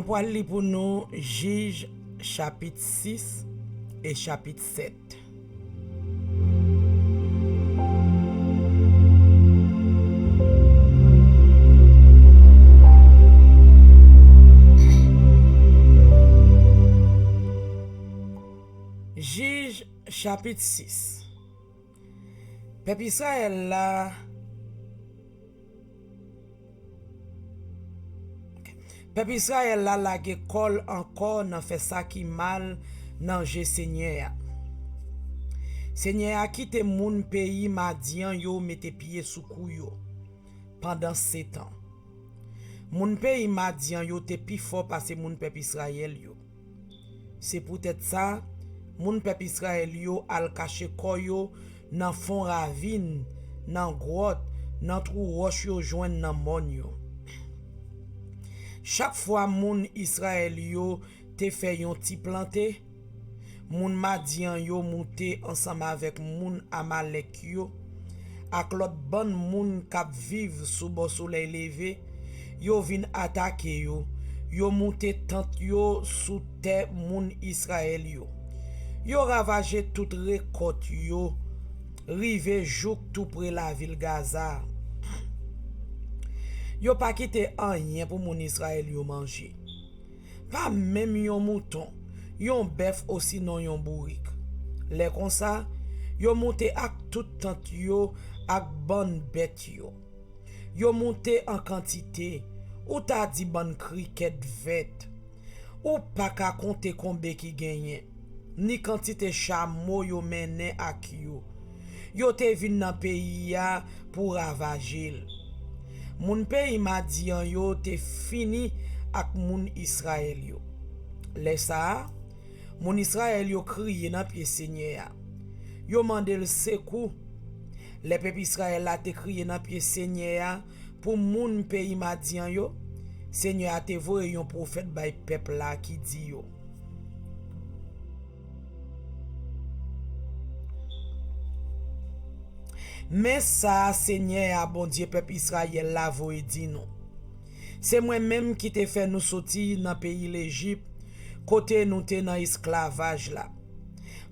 pour lire pour nous Juge chapitre 6 et chapitre 7. Juge chapitre 6. Peuple Israël là Peuple Israël là la kol encore nan fait ça qui mal nan je Seigneur. Seigneur a quitté moun pays Madian yo mette pied sous kou yo pendant 7 ans. Moun pays Madian yo te pi fort parce moun peuple Israël yo. C'est peut-être ça moun peuple Israël yo al caché koyo nan fond ravine, nan grotte, nan trou roche yo joine nan mon yo. Chaque fois moun Israël yo te fait yon ti planté, moun Madian yo monté ensemble avec moun Amalek yo, ak lot bon moun kap vive sous bon soleil levé, yo vin attaquer yo, yo monté tente yo sous terre moun Israël yo. Yo ravagé toute récolte yo, rive jouk tout près la ville Gaza. Yo pas quitté rien pour mon Israël yo manger. Pas même yon mouton, yon bœuf aussi non yon bourrique. Les comme ça, yo monté ak tout tante yo ak bonne bête yo. Yo monté en quantité, ou ta di bonne cricket vet. Ou pas ka compter combien qui gagne. Ni quantité chameau yo mène ak yo. Yo te vin nan pays ya pour ravager. Moun pays Madian yo te fini ak moun Israël yo. Lesa, moun Israël yo crié nan pied Seigneur. Yo mande le secours. Les peuple Israël la te crié nan pied Seigneur pour moun pays Madian yo. Seigneur a te voye yon prophète bay peuple la qui dit yo. Mais ça, Seigneur, a bon Dieu, peuple Israël, la voye dit nous. C'est moi-même qui te fait nous sortir dans le pays l'Égypte, côté nous te dans esclavage là.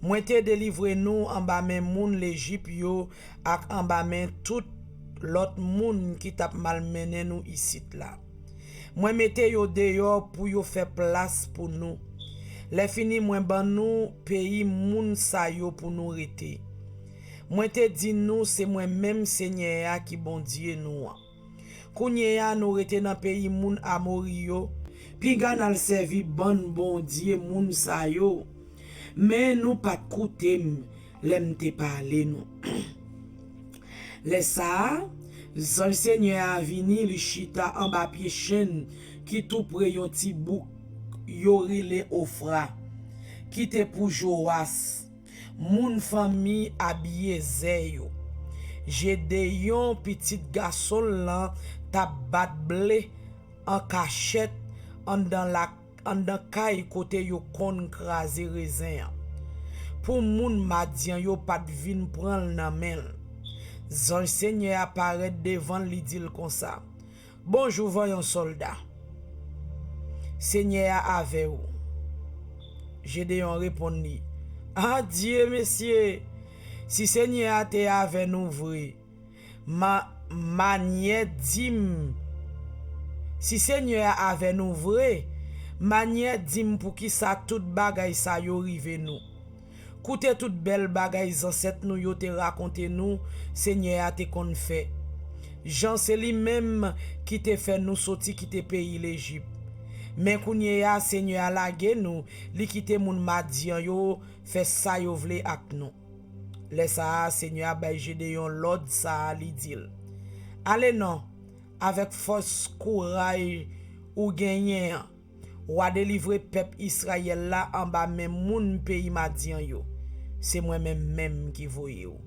Moi te délivré nous en bas men moun l'Égypte yo, ak en bas men tout l'autre moun qui t'a malmené nous ici là. Moi mette yo dehors pour yo faire place pour nous. Les fini moi ban nous pays moun sa yo pour nous rete. Moi te dit nous c'est moi même Seigneur qui bon Dieu nous. Kounye ya nous rete dans pays moun Amorio, pi ganal servi bon Dieu moun sa yo. Mais nous pas koutem l'aime te parler nous. Les ça, le Seigneur a vini li chita en bas pied chaîne qui tout près yon ti bouc yorile Ofra qui te pour Joas. Moun famille habillé zeyo. J'ai des yon petit garçon là ta bat blé en cachette en dans kay côté yo kon krasé raisin. Pour moun Madian yo pas vin prendre nan men. Zon Seigneur apparaît devant li dit comme ça. Bonjour voyons soldat. Seigneur avec vous. Gédéon répondit. Ah Dieu, messieurs, si Seigneur a te avec nous vrai, manière dim. Si Seigneur a avec nous vrai, manière dim pour qui ça tout bagay sa yo rive nous. Koute tout belle bagay ancêtre nous yo te raconté nous, Seigneur a te kon fait. Jean c'est lui même qui te fait nous sortir qui te pays l'Égypte. Mais kounye ya Seigneur a lage nous, li kite moun Madian yo, fait ça yo vle ak nous. Laissa Seigneur bay Gédéon l'ordre ça li dil. Allez non, avec force courage ou gagner, ou a délivrer peuple Israël là en bas même moun pays Madian yo. C'est moi-même qui voye yo.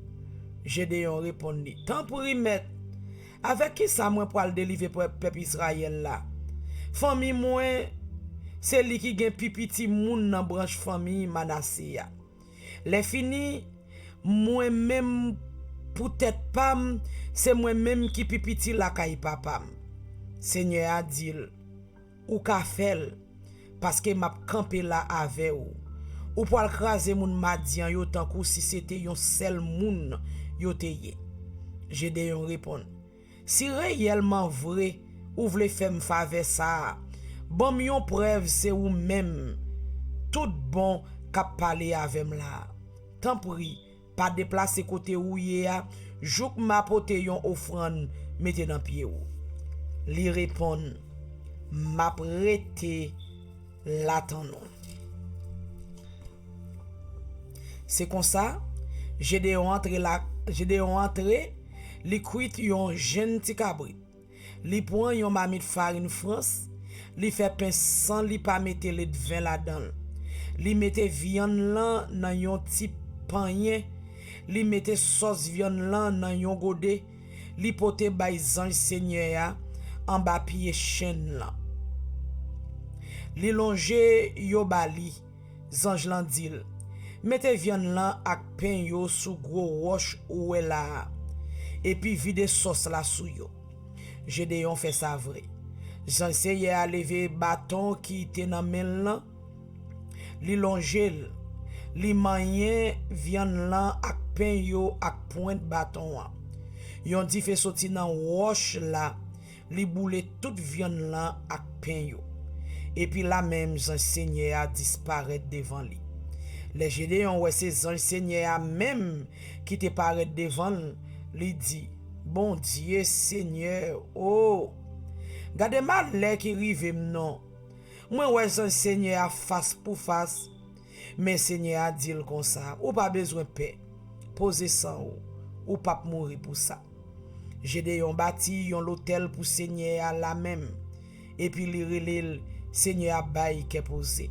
Gédéon répondit, tant pour y mettre, avec qui ça moi pour délivrer peuple Israël là? Famille moi c'est li qui gen pipiti moun nan branche famille Manassé ya. Les fini moi même peut-être pam c'est moi même qui pipiti la kay papam. Seigneur a dit ou ka fel parce que m'a campé là avec ou pour craser moun madian yo tant kou si c'était yon seul moun yo te ye. Gédéon répond, si réellement vrai ou vle faire me faveur ça, bon yon preuve c'est ou même tout bon k'ap parler avec là. Tant pris, pas déplacer côté ou ye a, jouk m'a pote yon offrande mette dans pied ou. Li répond, m'a prêté l'attendons. C'est comme ça, Gédéon entre, li cuit yon jeune ti cabrit. Li prend yon mamit farine France, li fait pain sans li pa mette le vin là-dedans. Li mette viande lan nan yon ti panier, li mette sauce viande lan nan yon godet, li pote bay zanj Seigneur ya en bas pied chaîne lan. Li longe yo bali, zanj lan dil. Mettez viande lan ak pain yo sous gros roche ou là et puis vide sauce la sou yo. Gédéon fait ça vrai. Jean Seigneur a levé bâton qui était dans main lan, li longe li manye viande lan ak pain yo ak pointe bâton an. Yon di fait sorti dans roche là, li boule toute viande lan ak pain yo. Et puis là même Jean Seigneur a disparaît devant lui. Les Gédéon ouais ces anges Seigneur même qui te paraît devant lui dit bon Dieu Seigneur oh gade mal les qui rive non moi ouais son Seigneur face pour face mais Seigneur a dit comme ça ou pas besoin paix poser sans ou pas mourir pour ça. Gédéon bâti yon l'hôtel pour Seigneur la même et puis li relèl Seigneur bail qui posé.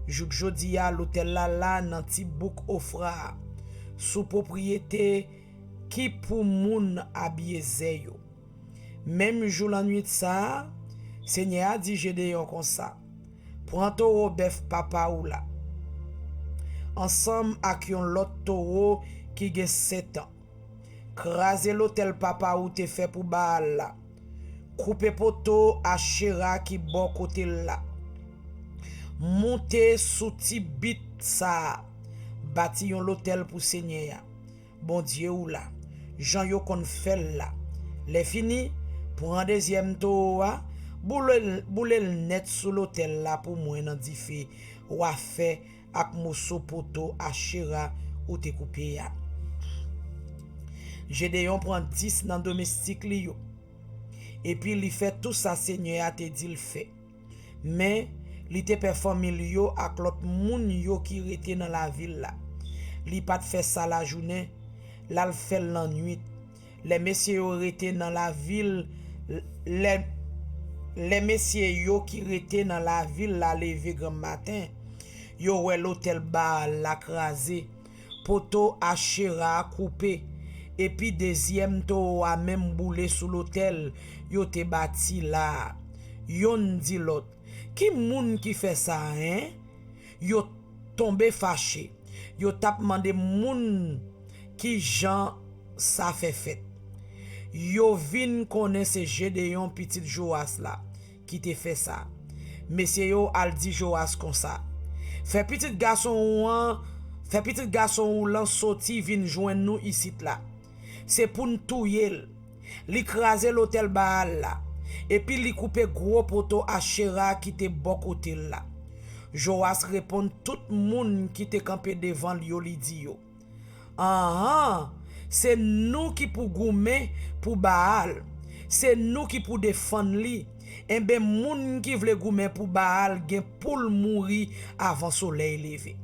Jouk jodi a l'hôtel la nan ti bouk ofra sous propriété qui pour moun habillé zeyo. Même jour la nuit ça, Seigneur a dit Gédéon comme ça. Prends taureau bœuf papa ou là. Ensemble ak yon lot taureau qui gen 7 ans. Krasé l'hôtel papa ou te fait pour Baal là. Coupe poto Ashera qui bon côté là. Monter sous ti bit ça bâti yon l'hôtel pour Seigneur. Bon Dieu ou là. Jean yo kon fait là. Les fini pour un deuxième tour boule net sous l'hôtel là pour moi nan di fait ou a fait ak mosso poto Ashera ou te coupé ya. Gédéon prend 10 dans domestique li yo. Et puis il fait tout ça Seigneur a te dit le fait. Mais li te performe yo ak lot moun yo qui rete dans la ville là. Li pas fait ça la journée, là le fait la nuit. Les messieurs yo rete dans la ville, les messieurs yo qui rete dans la ville la levé grand matin. Yo wè l'hôtel Baal la crasé, poto Ashera coupé et puis deuxième to a même boulé sous l'hôtel yo te bâti là. Yon dit l'autre qui moun qui fait ça hein? Yo tombé fâché. Yo tap mandé moun qui Jean ça fait. Yo vin connaît ce Gédéon petit Joas là qui te fait ça. Monsieur yo al dit Joas comme ça. Fait petit garçon ou lan sorti vin joindre nous ici là. C'est pour nous touyer. Li craser l'hôtel Baal là. Et puis li couper gros poteau Ashera qui te bon côté là. Joas répond tout moun qui te campé devant li dit yo. C'est nous qui pour goumer pour Baal. C'est nous qui pour défendre li. Et ben moun qui vle goumer pour Baal gen pour mourir avant soleil levé.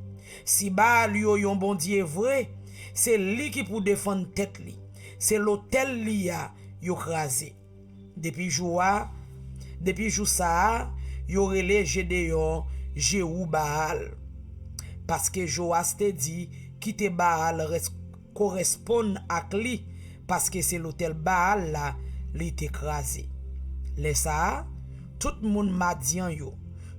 Si Baal yo yon bon Dieu vrai, c'est lui qui pour défendre tête li. C'est l'hôtel li a yo krasé. Depuis jour ça, yo relé Gédéon Jéhu Baal. Parce que Joas te dit quitter Baal correspond ak li parce que c'est l'hôtel Baal là li te krasé. Les ça, tout moun Madian yo,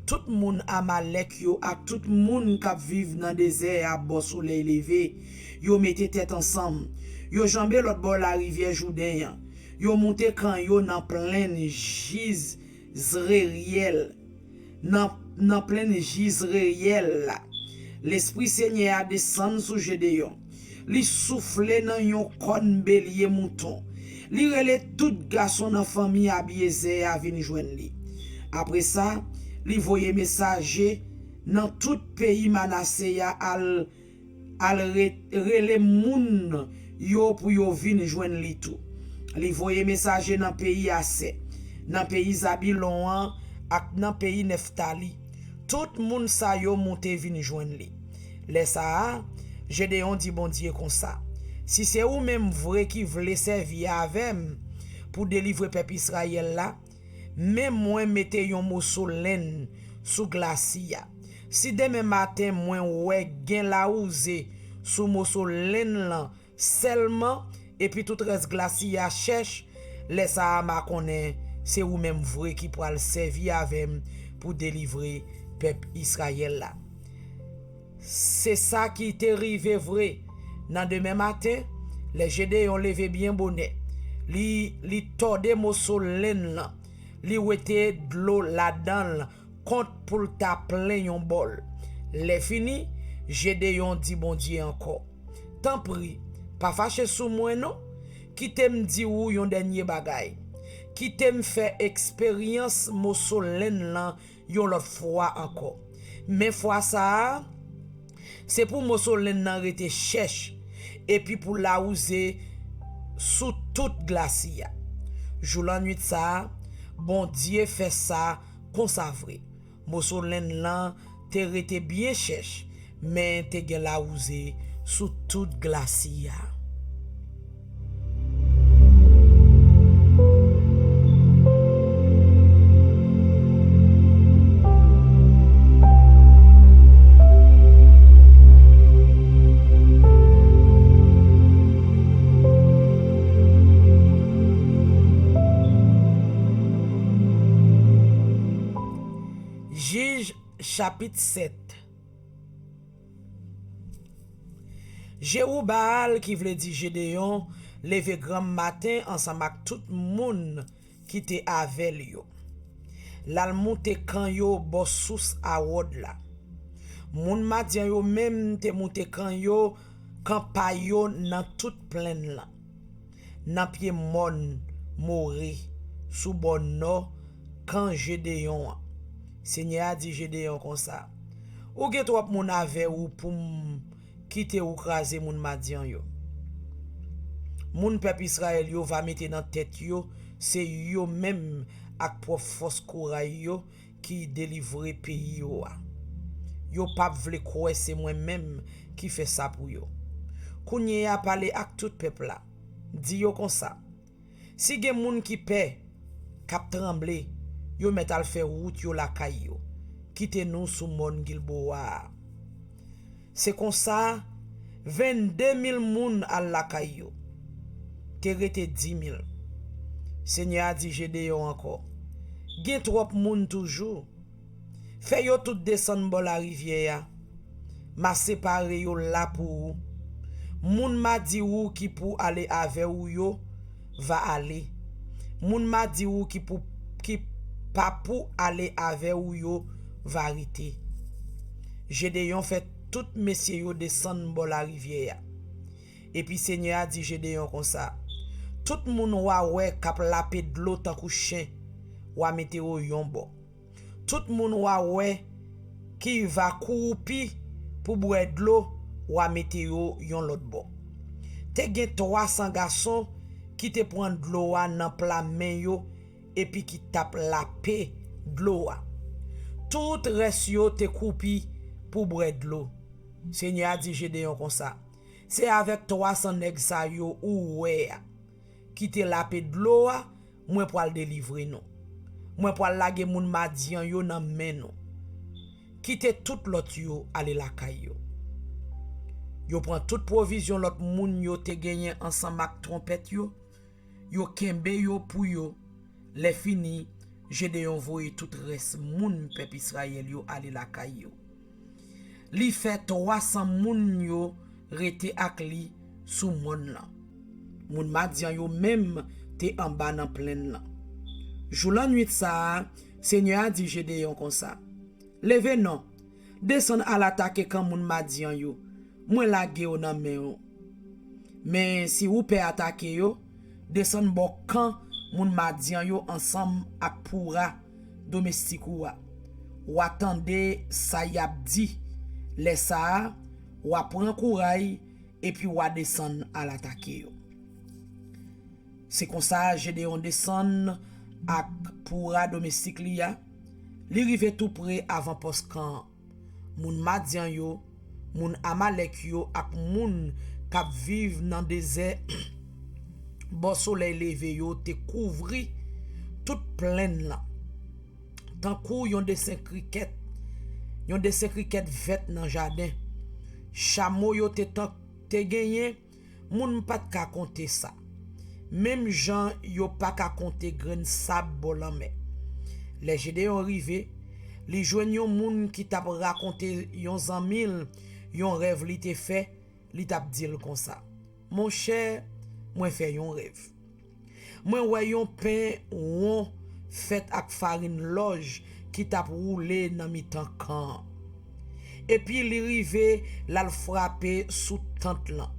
tout moun Amalek yo, ak tout moun k'ap vive dans désert à bon soleil levé, yo mette tête ensemble. Yo jambé l'autre bord la rivière Jourdain. Yo monté quand yo dans plaine Jizreel, dans dans plein Jizreel là. L'esprit Seigneur a descendu sur Gédéon. Li souffle dans yon corne bélier mouton. Li relè tout garçon dans famille Abiezer a vinn joindre li. Après ça, li voye messager dans tout pays Manassé ya al relè moun yo pour yo vinn joindre li tout. Li voye messager dans pays Assé, dans pays Zabilon ak dans pays Neftali. Tout moun sa yo monte vinn joindre li. Les ça Gédéon dit bon Dieu comme ça. Si c'est ou même vrai qui voulait servir avec pour délivrer peuple Israël là, même moi mettez yon morceau laine sous glacia. Si demain matin moi ouais gen la ouze sous morceau laine là seulement et puis tout reste glacia cherche, laisse ça ma connaît, c'est ou même vrai qui pourra le servir avec pour délivrer peuple Israël là. C'est ça qui est arrivé vrai. Dans demain matin, les Gédéons levé bien bonnet. Li torde morceau laine là. Li wete de l'eau là-dedans compte pour ta plein yon bol. Les fini, Gédéon dit bon Dieu encore. Tant pis, pas fâché sous moi non. Qui t'aime dit ou yon dernier bagay. Qui t'aime fait expérience morceau laine là yon l'autre fois encore. Mais fois ça c'est pour morceau laine nan rete chèche et puis pour la ouser sous toute glacia. Jour la nuit ça, bon Dieu fait ça comme ça vrai. Morceau laine là te rete bien chèche mais te gen la ouser sous toute glacia. Juge chapitre 7. Jérobaal qui voulait dire Gédéon levé grand matin ensemble avec tout le monde qui était avec yo. L'al monte kan yo bo sous à wod la. Moun Madian yo même te monte kan yo campagne yo dans toute plaine là. Nan pied mon mori sous bon nord quand Gédéon. Seigneur a dit Gédéon comme ça. Ou get trop moun avec ou pour quitter ou craser moun Madian yo. Moun peuple Israël yo va mettre dans tête yo, c'est yo même ak prof force courage yo qui délivrer pays yo. Yo pas vle croire c'est moi même qui fait ça pour yo. Kounye a parlé ak tout peuple là. Di yo comme ça. Si gen moun qui paie k'ap tremble, yo met al faire route yo la kay yo. Quitte nous sous mon Gilboa. C'est comme ça 22 000 moun al la kay yo. Te rete 10 000. Seigneur a dit Gédéon encore. Gen trop moun toujours. Fait yo tout descendre bon la rivière. Ma séparé yo là pour. Moun m'a dit ou qui pour aller avec ou yo va aller. Moun m'a dit ou qui pas pour aller avec ou yo va arrêter. Gédéon fait tout messieurs yo descendre bon la rivière. Et puis Seigneur a dit Gédéon comme ça. Tout moun wa ouais k'ap lapé de l'eau tant kou chien wa mette yo yon bon. Tout moun wa ouais qui va couper pour boire de l'eau wa mette yo yon l'autre bon. Te gen 300 garçons qui te prend de l'eau nan plat main yo et puis qui tape la paix de l'eau. Tout reste yo te coupi pour boire de l'eau. Seigneur a dit Gédéon comme ça. C'est avec 300 nèg sa yo ou ouais qui te la paix de l'eau, moi pour le délivrer non. Moi pour lage moun Madian yo nan men non. Quitte tout l'autre yo aller la kay yo. Yo prend toute provision l'autre moun yo te gagné ensemble ak trompette yo. Yo kembe yo pour yo. Les fini, Gédéon voye tout reste moun peuple Israël yo aller la kay yo. Li fait 300 moun yo rete ak li sous moun la. Moun Madian yo même te en bas dans plaine là. Jour la nuit ça, Seigneur a dit Gédéon comme ça. Leve non. Descend à l'attaque quand moun Madian yo. Moi la yo nan men yo. Mais si ou peut attaquer yo, descend bon quand moun Madian yo ensemble ak Poura domestique ou attendez ça y a dit les ça ou prend courage et puis ou descend à l'attaquer yo. C'est comme ça Gédéon descend ak Poura domestique liya. Li rive tout près avant post camp. Moun Madian yo, moun Amalek yo ak moun kap vive dans désert bon soleil levé yo te couvri toute plaine là. Tant kou yon dessin cricket vet dans jardin. Chameau yo te gagné, moun pat ka compter ça. Même gens yo pas ka compter grain sable bolanme. Les Gédéon rivé, li joignent yon moun qui t'a raconté yon zanmil, yon rêve li te fait, li t'a dit comme ça. Mon cher, moi fait yon rêve. Moi wè yon pain rond fait ak farine loge qui t'a roulé dans mi-temps camp. Et puis li rivé, la frappé sous tante lan.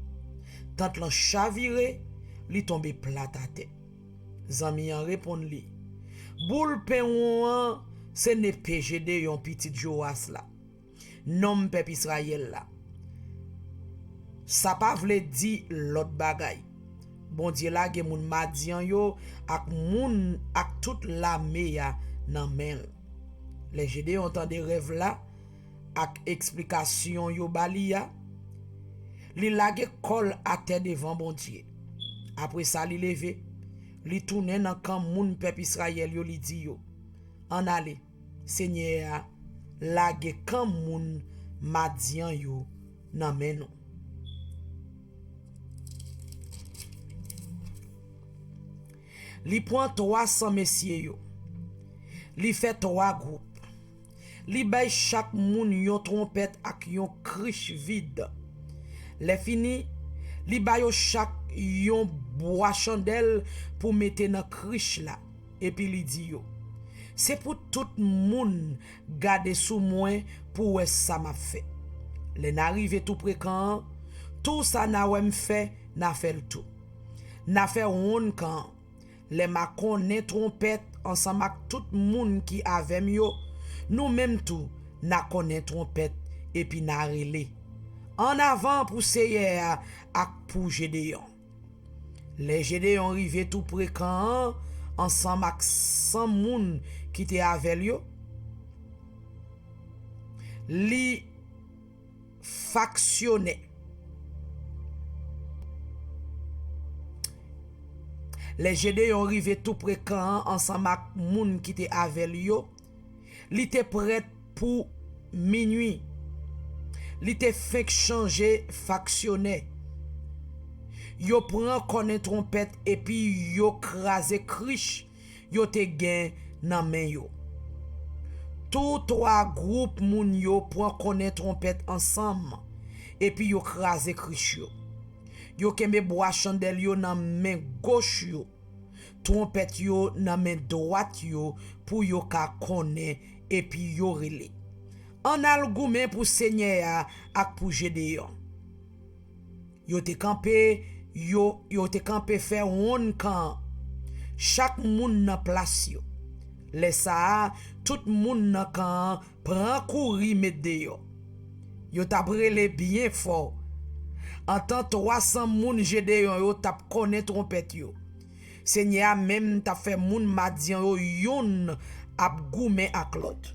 Tante lan chaviré, li tombé plat à terre. Zanmi an répond li. Boule pain rond, c'est ne PGD yon petit Joas la. Nom peuple Israël la. Ça pas vle di l'autre bagay. Bon Dieu la gen moun Madian yo ak moun ak toute l'armée ya nan men. Les GD entend des rêves là ak explication yo bali ya. Li lage kol à terre devant bon Dieu. Après ça li levé, li tourne nan kan moun peuple Israël yo li di yo. En aller, Seigneur lage kan moun Madian yo nan men nou. Li prend 300 messieurs yo. Li fait 3 groupes. Li bay chaque moun yon trompette ak yon criche vide. Le fini, li bay yo chaque yon bois chandelle pour mettre dans criche là. Et puis li di yo. C'est pour tout moun garder sous moi pour wè ça m'a fait. Le n'arrive tout près quand tout ça n'a wè fait, n'a fait le tout. N'a fait on quand les ma connaît trompette ensemble avec tout moun qui avec yo, nous même tout n'a connaît trompette et puis n'a relé. En avant pour Seigneur ak pour Gédéon. Les Gédéon arrivé tout près quand ensemble avec 100 moun qui était avec yo. Li factionné. Les Gédéon arrivé tout près quand ensemble avec moun qui était avec yo. Li était prêt pour minuit. Li te fait changer factionné. Yo prend connaît trompette et puis yo crasé criche. Yo te gen nan men yo. Tous 3 groupes moun yo prend connaît trompette ensemble et puis yo crasé criche yo. Yo kembe bois chandelle yo nan main gauche yo. Trompette yo nan main droite yo pour yo ka connaît et puis yo relé. En al goumen pour Seigneur ak pour Gédéon. Yo te campé faire on kan. Chaque moun nan place yo. Les ça tout moun nan kan prend courir mette yo. Yo t'a brele bien fort. En tant 300 moun Gédéon yo t'a connaît trompette yo. Seigneur même t'a fait moun Madian yo yon ap goumen ak l'autre.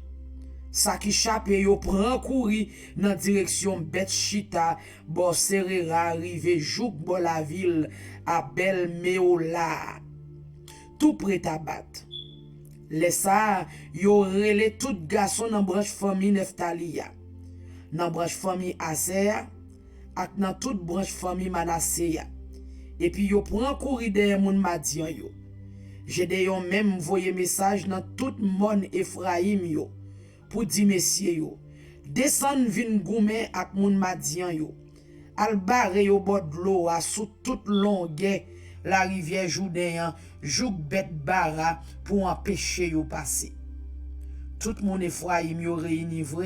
Ça qui chape yo prend courir dans direction Bet Chita, bo Serera rive jouk bo la ville à Bel Meola. Tout prêt à battre. Les ça yo relé tout garçon dans branche famille Neftalia. Dans branche famille Aser ak dans toute branche famille Manasseh. Et puis yo prend courir derrière moun Madian yo. Gédéon même voyé message dans tout monde Ephraim yo. Pour dire messieurs yo, descend vin goumen ak moun Madian yo. Al bare yo bord l'eau a sous toute longueur la rivière Jourdain, jouk bet bara pour empêcher yo passer. tout mon Ephraim yo réunivre,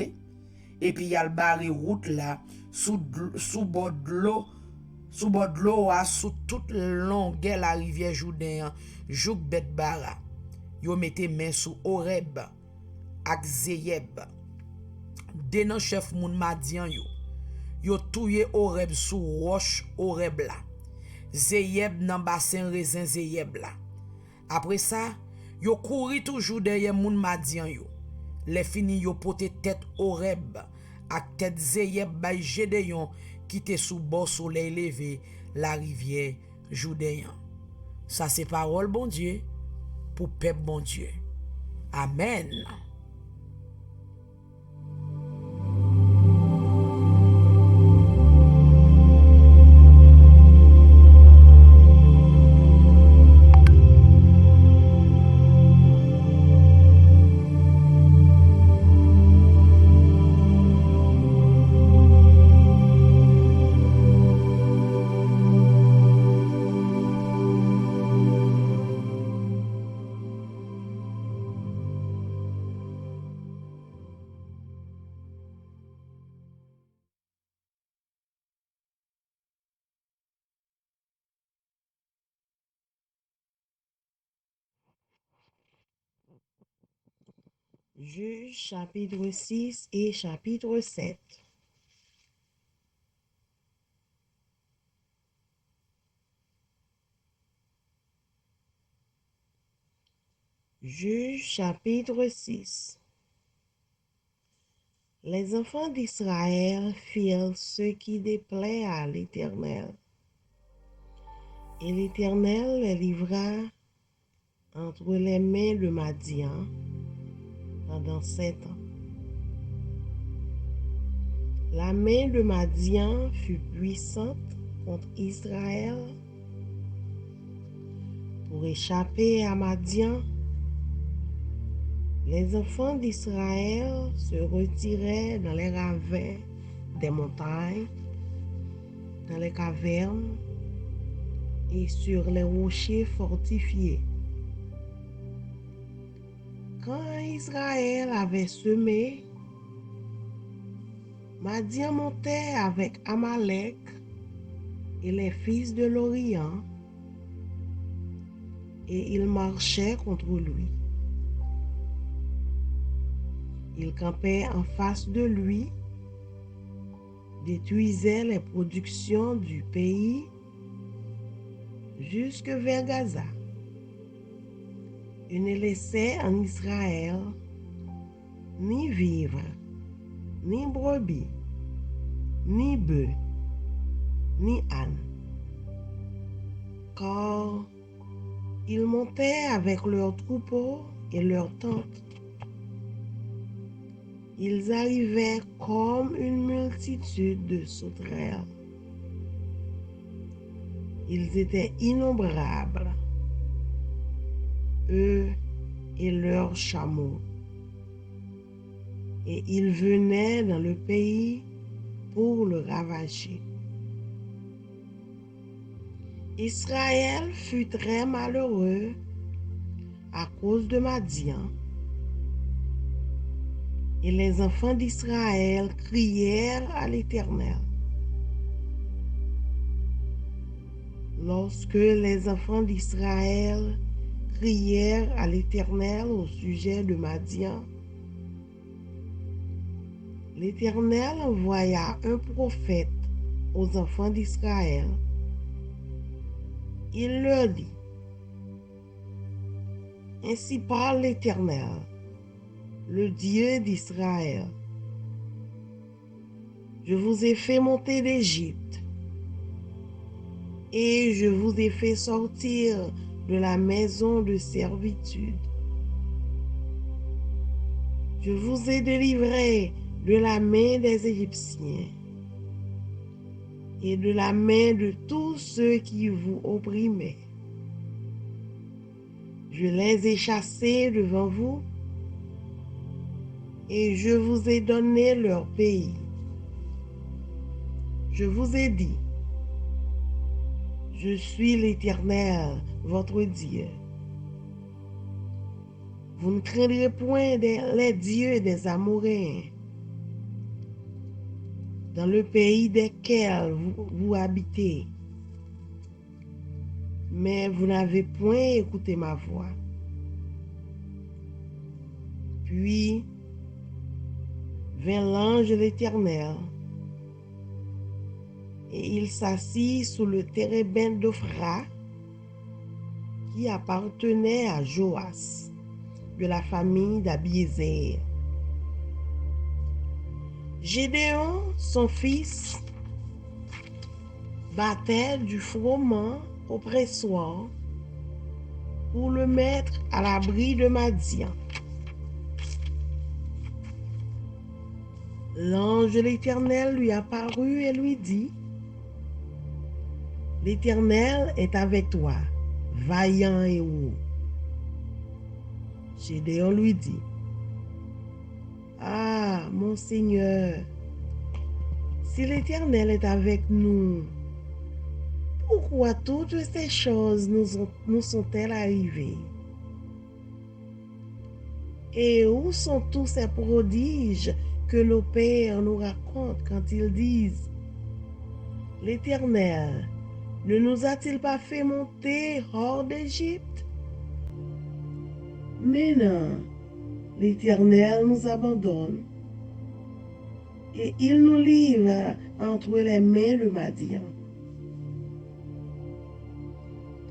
et puis y a le barré route là, sous bord de l'eau, sous toute longueur la rivière Jourdain, Jouk Bet Bara. Yo mette main sous Horeb ak Zeyeb. Denan chef moun Madian yo touye Horeb sous roche Horeb là. Zeyeb nan bassin raisin Zeyeb là. Après ça, yo couri toujours derrière moun Madian yo. Les fini yo pote tête Horeb ak tête Zeyeb bay Gédéon qui était sous bord soleil levé la rivière Jourdain. Ça c'est parole bon Dieu pour peuple bon Dieu. Amen. Juge chapitre 6 et chapitre 7. Juge chapitre 6. Les enfants d'Israël firent ce qui déplaît à l'Éternel. Et l'Éternel les livra entre les mains de Madian pendant 7 ans. La main de Madian fut puissante contre Israël. Pour échapper à Madian, les enfants d'Israël se retiraient dans les ravins des montagnes, dans les cavernes et sur les rochers fortifiés. Quand Israël avait semé, Madian montait avec Amalek et les fils de l'Orient, et il marchait contre lui. Il campait en face de lui, détruisait les productions du pays jusque vers Gaza. Il ne laissait en Israël ni vivre, ni brebis, ni bœufs, ni ânes. Car ils montaient avec leurs troupeaux et leurs tentes. Ils arrivaient comme une multitude de sauterelles. Ils étaient innombrables, eux et leurs chameaux. Et ils venaient dans le pays pour le ravager. Israël fut très malheureux à cause de Madian. Et les enfants d'Israël crièrent à l'Éternel. Lorsque les enfants d'Israël crièrent à l'Éternel au sujet de Madian, l'Éternel envoya un prophète aux enfants d'Israël. Il leur dit: Ainsi parle l'Éternel, le Dieu d'Israël. Je vous ai fait monter d'Égypte, et je vous ai fait sortir de la maison de servitude. Je vous ai délivré de la main des Égyptiens et de la main de tous ceux qui vous opprimaient. Je les ai chassés devant vous et je vous ai donné leur pays. Je vous ai dit: je suis l'Éternel, votre Dieu. Vous ne craindrez point les dieux des Amoréens, dans le pays desquels vous habitez. Mais vous n'avez point écouté ma voix. Puis vint l'ange de l'Éternel, et il s'assit sous le térébinthe d'Ophra, qui appartenait à Joas, de la famille d'Abiézer. Gédéon, son fils, battait du froment au pressoir pour le mettre à l'abri de Madian. L'ange de l'Éternel lui apparut et lui dit: L'Éternel est avec toi, vaillant héros. Gédéon lui dit: Ah, mon Seigneur, si l'Éternel est avec nous, pourquoi toutes ces choses nous sont-elles arrivées? Et où sont tous ces prodiges que nos pères nous racontent quand ils disent: L'Éternel ne nous a-t-il pas fait monter hors d'Égypte? Mais non, l'Éternel nous abandonne et il nous livre entre les mains de Madian.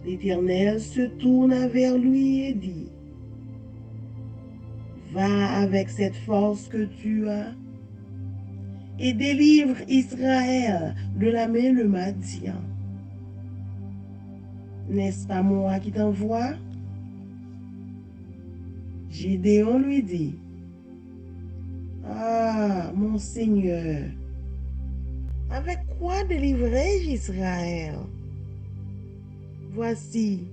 L'Éternel se tourna vers lui et dit: Va avec cette force que tu as et délivre Israël de la main de Madian. N'est-ce pas moi qui t'envoie? Gédéon lui dit: Ah, mon Seigneur, avec quoi délivrai-je Israël? Voici,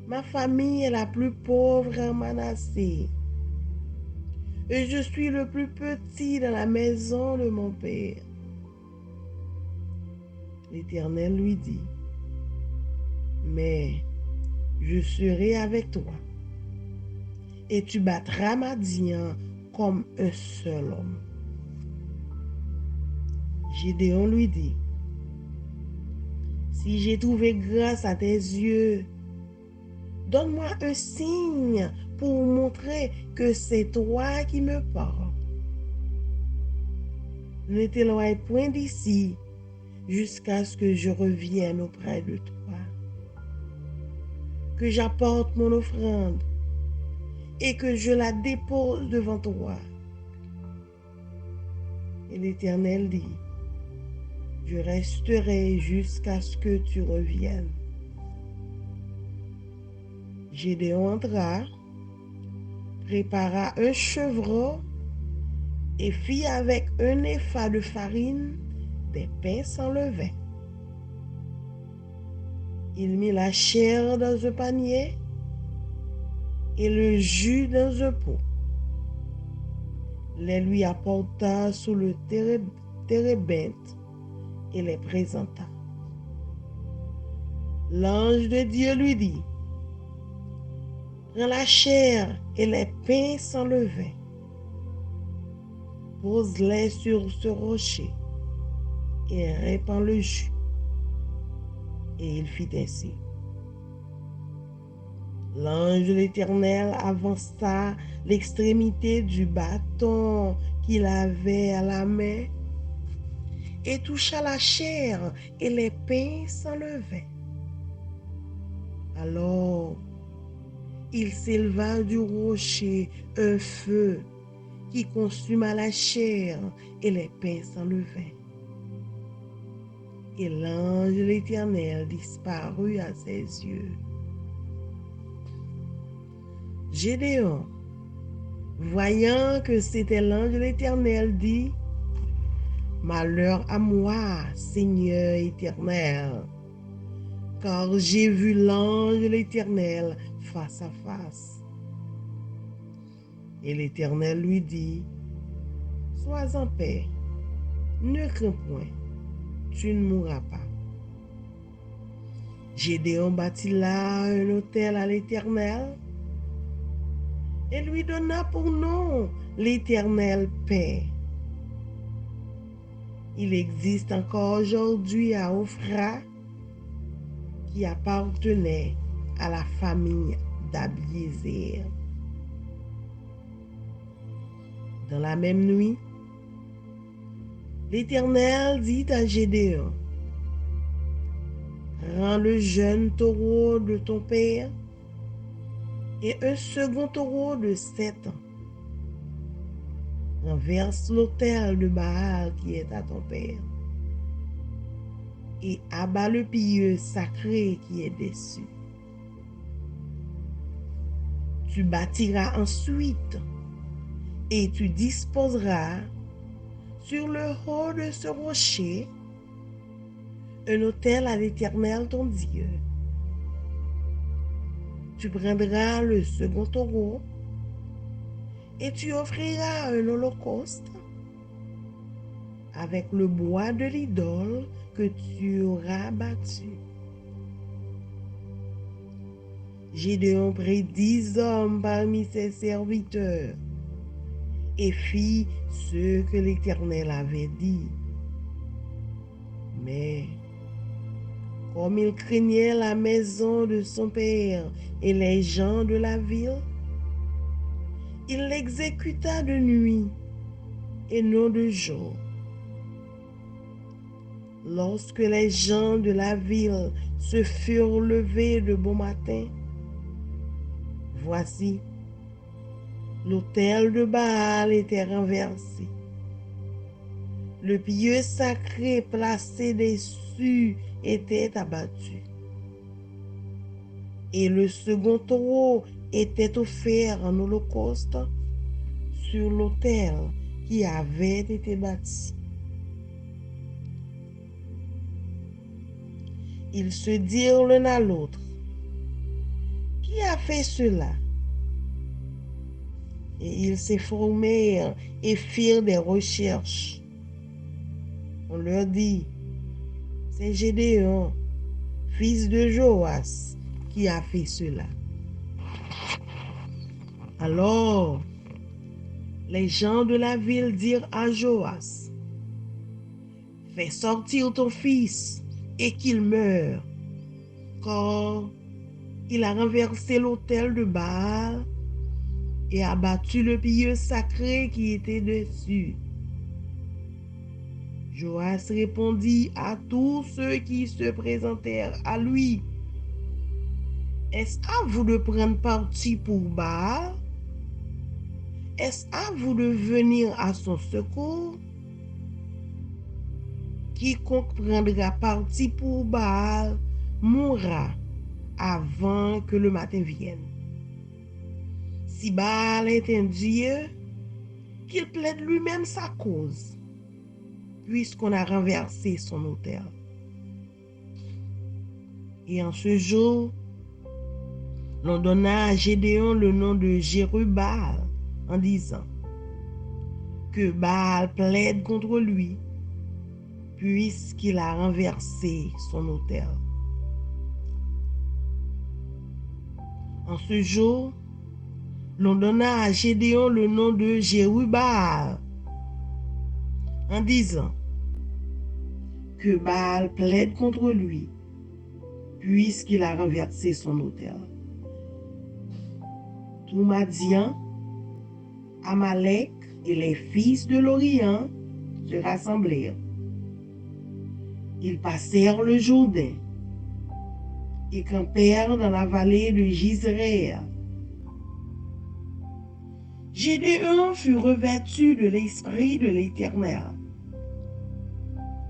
ma famille est la plus pauvre en Manassé, et je suis le plus petit dans la maison de mon père. L'Éternel lui dit: Mais je serai avec toi, et tu battras Madian comme un seul homme. Gédéon lui dit: Si j'ai trouvé grâce à tes yeux, donne-moi un signe pour montrer que c'est toi qui me parles. Ne t'éloigne point d'ici jusqu'à ce que je revienne auprès de toi, que j'apporte mon offrande et que je la dépose devant toi. Et l'Éternel dit: Je resterai jusqu'à ce que tu reviennes. Gédéon entra, prépara un chevreau et fit avec un épha de farine des pains sans levain. Il mit la chair dans un panier et le jus dans un pot. Les lui apporta sous le térébinthe et les présenta. L'ange de Dieu lui dit: Prends la chair et les pains sans levain, pose-les sur ce rocher et répands le jus. Et il fit ainsi. L'ange de l'Éternel avança l'extrémité du bâton qu'il avait à la main et toucha la chair et les pains sans levain. Alors, il s'éleva du rocher un feu qui consuma la chair et les pains sans levain. Et l'ange de l'Éternel disparut à ses yeux. Gédéon, voyant que c'était l'ange de l'Éternel, dit: Malheur à moi, Seigneur éternel, car j'ai vu l'ange de l'Éternel face à face. Et l'Éternel lui dit: Sois en paix, ne crains point, tu ne mourras pas. Gédéon bâtit là un autel à l'Éternel et lui donna pour nom l'Éternel paix. Il existe encore aujourd'hui à Ophra, qui appartenait à la famille d'Abiézer. Dans la même nuit, l'Éternel dit à Gédéon: Prends le jeune taureau de ton père et un second taureau de 7 ans. Renverse l'autel de Baal qui est à ton père et abat le pieux sacré qui est dessus. Tu bâtiras ensuite et tu disposeras sur le haut de ce rocher un autel à l'Éternel ton Dieu. Tu prendras le second taureau et tu offriras un holocauste avec le bois de l'idole que tu auras battu. Gédéon prit 10 hommes parmi ses serviteurs et fit ce que l'Éternel avait dit. Mais comme il craignait la maison de son père et les gens de la ville, il l'exécuta de nuit et non de jour. Lorsque les gens de la ville se furent levés de bon matin, voici, l'autel de Baal était renversé. Le pieux sacré placé dessus était abattu. Et le second taureau était offert en holocauste sur l'autel qui avait été bâti. Ils se dirent l'un à l'autre: Qui a fait cela? Et ils s'informèrent et firent des recherches. On leur dit: C'est Gédéon, fils de Joas, qui a fait cela. Alors, les gens de la ville dirent à Joas: Fais sortir ton fils et qu'il meure, car il a renversé l'autel de Baal et a battu le pieux sacré qui était dessus. Joas répondit à tous ceux qui se présentèrent à lui: Est-ce à vous de prendre parti pour Baal? Est-ce à vous de venir à son secours? Quiconque prendra parti pour Baal mourra avant que le matin vienne. Si Baal est un dieu, qu'il plaide lui-même sa cause, puisqu'on a renversé son autel. Et en ce jour, l'on donna à Gédéon le nom de Jérubbaal en disant: Que Baal plaide contre lui, puisqu'il a renversé son autel. En ce jour, l'on donna à Gédéon le nom de Jérubbaal en disant: Que Baal plaide contre lui, puisqu'il a renversé son autel. Tout Madian, Amalek et les fils de l'Orient se rassemblèrent. Ils passèrent le Jourdain et campèrent dans la vallée de Jizréel. Gédéon fut revêtu de l'esprit de l'Éternel.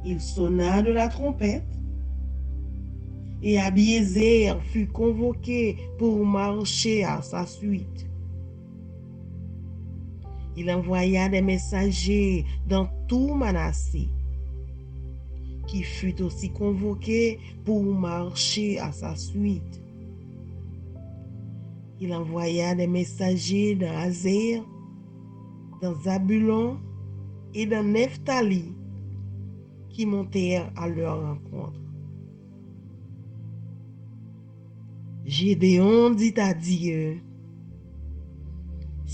Il sonna de la trompette et Abiézer fut convoqué pour marcher à sa suite. Il envoya des messagers dans tout Manassé, qui fut aussi convoqué pour marcher à sa suite. Il envoya des messagers dans Azer, dans Zabulon et dans Nephtali, qui montèrent à leur rencontre. Gédéon dit à Dieu: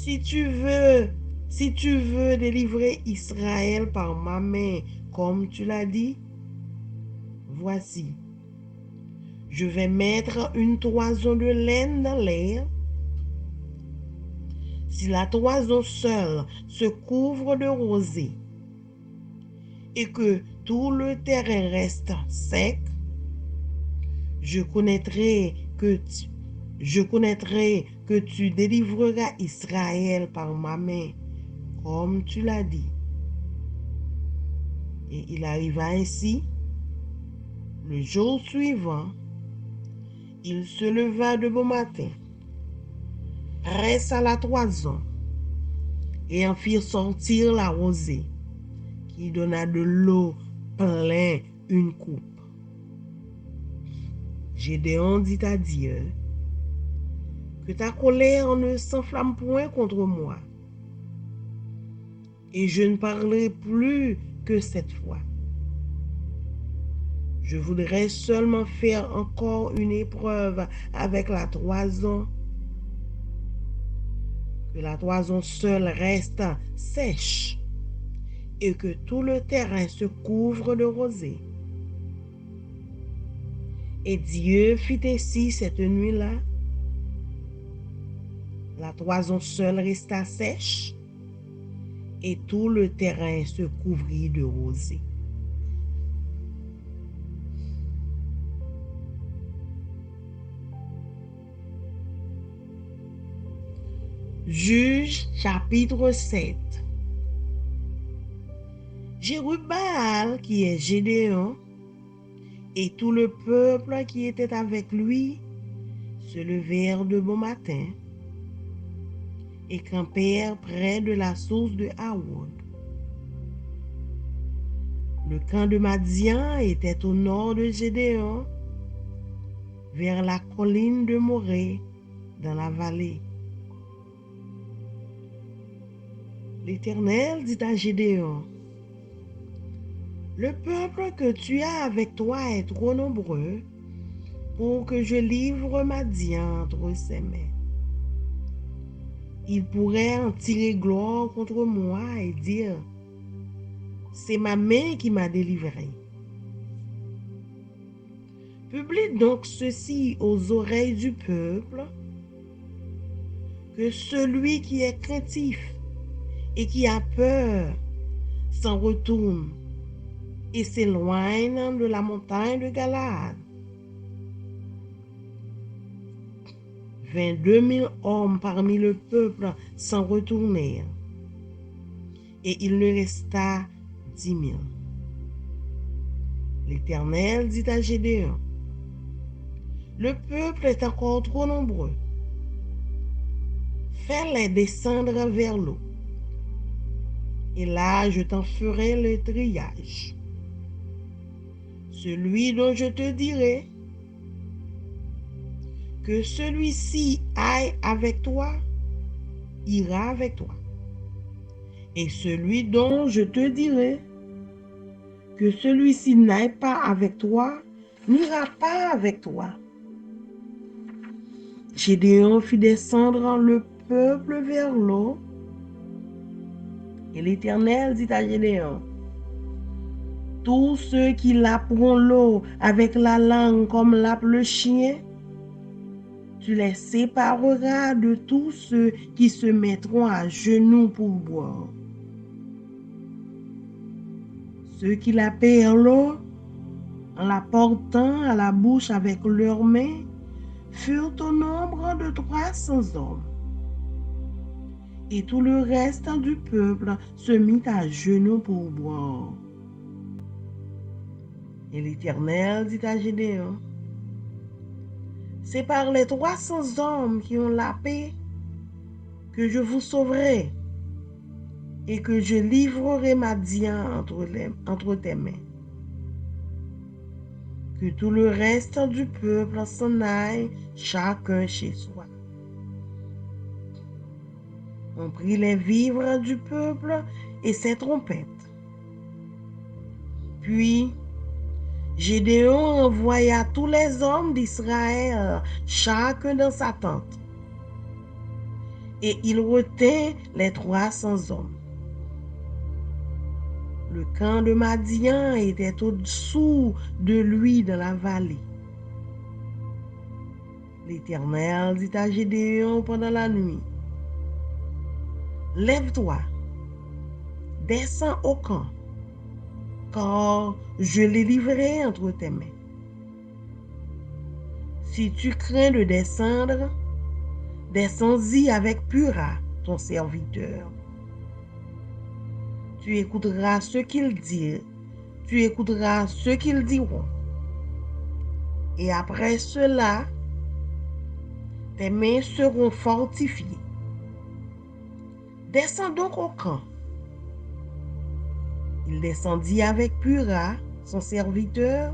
si tu veux délivrer Israël par ma main, comme tu l'as dit, voici, je vais mettre une toison de laine dans l'air. Si la toison seule se couvre de rosée et que tout le terrain reste sec, je connaîtrai que tu délivreras Israël par ma main, comme tu l'as dit. Et il arriva ainsi, le jour suivant, il se leva de bon matin, pressa la toison et en fit sortir la rosée, qui donna de l'eau plein une coupe. Gédéon dit à Dieu, que ta colère ne s'enflamme point contre moi, et je ne parlerai plus que cette fois. Je voudrais seulement faire encore une épreuve avec la toison, que la toison seule reste sèche et que tout le terrain se couvre de rosée. Et Dieu fit ainsi cette nuit-là. La toison seule resta sèche et tout le terrain se couvrit de rosée. Juge chapitre 7. Jérubbaal, qui est Gédéon, et tout le peuple qui était avec lui, se levèrent de bon matin et campèrent près de la source de Hawoud. Le camp de Madian était au nord de Gédéon, vers la colline de Morée, dans la vallée. L'Éternel dit à Gédéon, le peuple que tu as avec toi est trop nombreux pour que je livre Madian entre ses mains. Il pourrait en tirer gloire contre moi et dire, c'est ma main qui m'a délivré. Publie donc ceci aux oreilles du peuple, que celui qui est craintif et qui a peur s'en retourne et s'éloigne de la montagne de Galaad. 22 000 hommes parmi le peuple s'en retournèrent, et il ne resta 10 000. L'Éternel dit à Gédéon, le peuple est encore trop nombreux. Fais-les descendre vers l'eau, et là je t'en ferai le triage. Celui dont je te dirai que celui-ci aille avec toi, ira avec toi. Et celui dont je te dirai que celui-ci n'aille pas avec toi, n'ira pas avec toi. Gédéon fit descendre le peuple vers l'eau, et l'Éternel dit à Gédéon, tous ceux qui laperont l'eau avec la langue comme lappe le chien, tu les sépareras de tous ceux qui se mettront à genoux pour boire. Ceux qui lapèrent l'eau, en la portant à la bouche avec leurs mains, furent au nombre de 300 hommes. Et tout le reste du peuple se mit à genoux pour boire. Et l'Éternel dit à Gédéon, c'est par les 300 hommes qui ont lapé que je vous sauverai et que je livrerai Madian entre tes mains. Que tout le reste du peuple s'en aille, chacun chez soi. On prit les vivres du peuple et ses trompettes. Puis, Gédéon envoya tous les hommes d'Israël, chacun dans sa tente. et il retint les 300 hommes. Le camp de Madian était au-dessous de lui dans la vallée. L'Éternel dit à Gédéon pendant la nuit, lève-toi, descends au camp, car je l'ai livré entre tes mains. Si tu crains de descendre, descends-y avec Pura, ton serviteur. Tu écouteras ce qu'ils disent, tu écouteras ce qu'ils diront. Et après cela, tes mains seront fortifiées. Descends donc au camp. Il descendit avec Pura, son serviteur,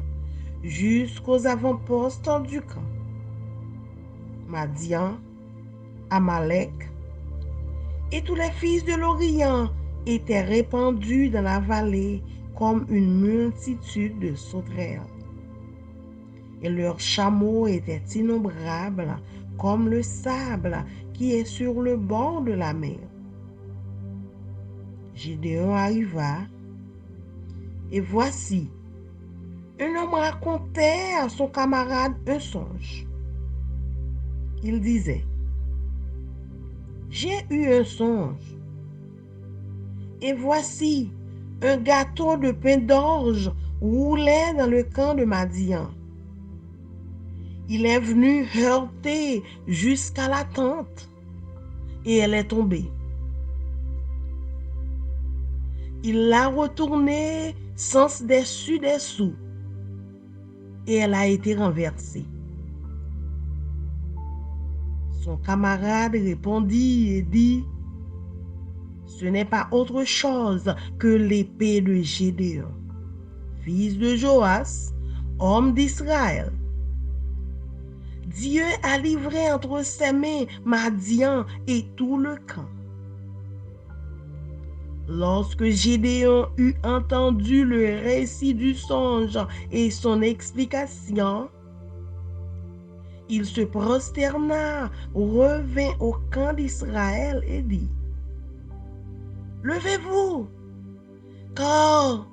jusqu'aux avant-postes du camp. Madian, Amalek et tous les fils de l'Orient étaient répandus dans la vallée comme une multitude de sauterelles. Et leurs chameaux étaient innombrables comme le sable qui est sur le bord de la mer. Gédéon arriva, et voici, un homme racontait à son camarade un songe. Il disait, j'ai eu un songe, et voici, un gâteau de pain d'orge roulait dans le camp de Madian. Il est venu heurter jusqu'à la tente, et elle est tombée. Il l'a retournée sens dessous, et elle a été renversée. Son camarade répondit et dit, ce n'est pas autre chose que l'épée de Gédéon, fils de Joas, homme d'Israël. Dieu a livré entre ses mains Madian et tout le camp. Lorsque Gédéon eut entendu le récit du songe et son explication, il se prosterna, revint au camp d'Israël et dit, levez-vous, car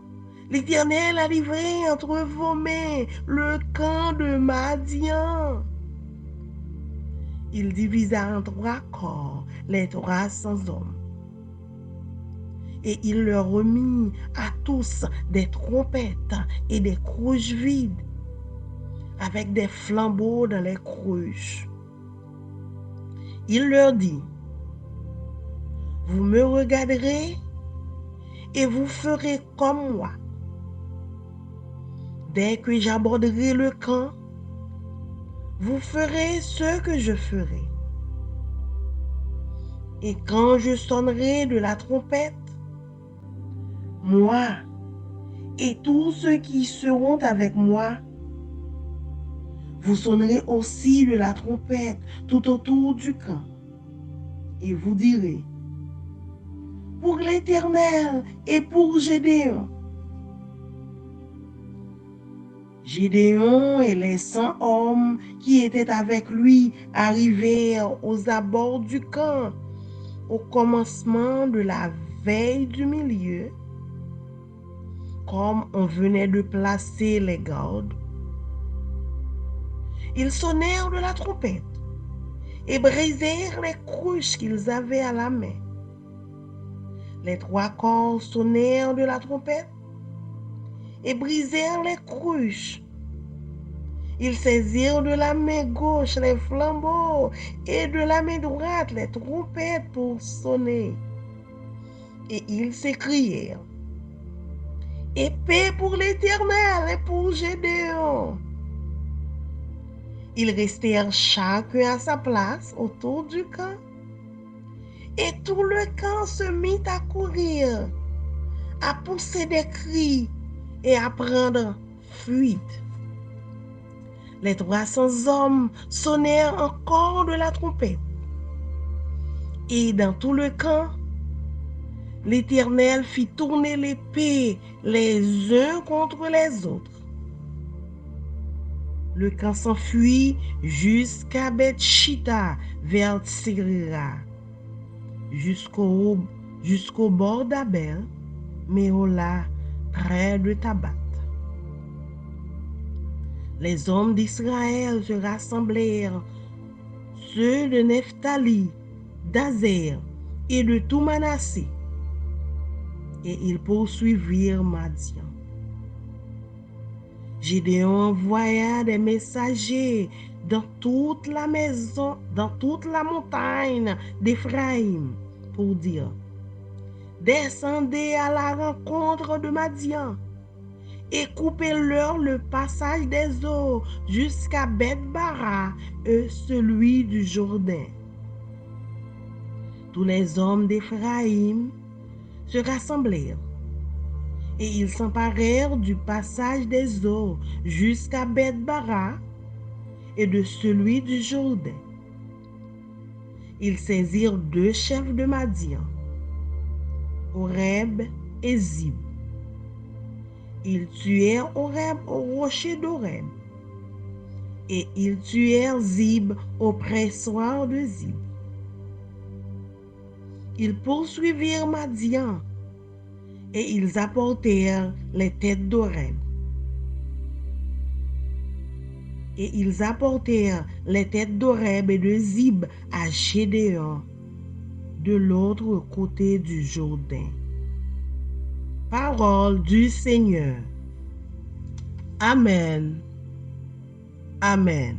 l'Éternel a livré entre vos mains le camp de Madian. Il divisa en 3 corps les 300 hommes. Et il leur remit à tous des trompettes et des cruches vides, avec des flambeaux dans les cruches. Il leur dit, vous me regarderez et vous ferez comme moi. Dès que j'aborderai le camp, vous ferez ce que je ferai. Et quand je sonnerai de la trompette, moi et tous ceux qui seront avec moi, vous sonnerez aussi de la trompette tout autour du camp. Et vous direz, pour l'Éternel et pour Gédéon. Gédéon et les 100 hommes qui étaient avec lui arrivèrent aux abords du camp au commencement de la veille du milieu, comme on venait de placer les gardes. Ils sonnèrent de la trompette et brisèrent les cruches qu'ils avaient à la main. Les 3 corps sonnèrent de la trompette et brisèrent les cruches. Ils saisirent de la main gauche les flambeaux et de la main droite les trompettes pour sonner. Et ils s'écrièrent, épée pour l'Éternel et pour Gédéon. Ils restèrent chacun à sa place autour du camp. Et tout le camp se mit à courir, à pousser des cris et à prendre fuite. Les 300 hommes sonnèrent encore de la trompette. Et dans tout le camp, l'Éternel fit tourner l'épée les uns contre les autres. Le camp s'enfuit jusqu'à Beth-Shitta vers Tsirira. jusqu'au bord d'Abel, Méhola, près de Tabat. Les hommes d'Israël se rassemblèrent, ceux de Nephtali, d'Azer et de tout Manassé, et ils poursuivirent Madian. Gédéon envoya des messagers dans toute la montagne d'Éphraïm pour dire: descendez à la rencontre de Madian et coupez-leur le passage des eaux jusqu'à Beth-Bara et celui du Jourdain. Tous les hommes d'Éphraïm se rassemblèrent et ils s'emparèrent du passage des eaux jusqu'à Beth-Bara et de celui du Jourdain. Ils saisirent 2 chefs de Madian, Oreb et Zib. Ils tuèrent Oreb au rocher d'Oreb et ils tuèrent Zib au pressoir de Zib. Ils poursuivirent Madian et ils apportèrent les têtes d'Oreb. Et ils apportèrent les têtes d'Oreb et de Zib à Gédéon, de l'autre côté du Jourdain. Parole du Seigneur. Amen. Amen.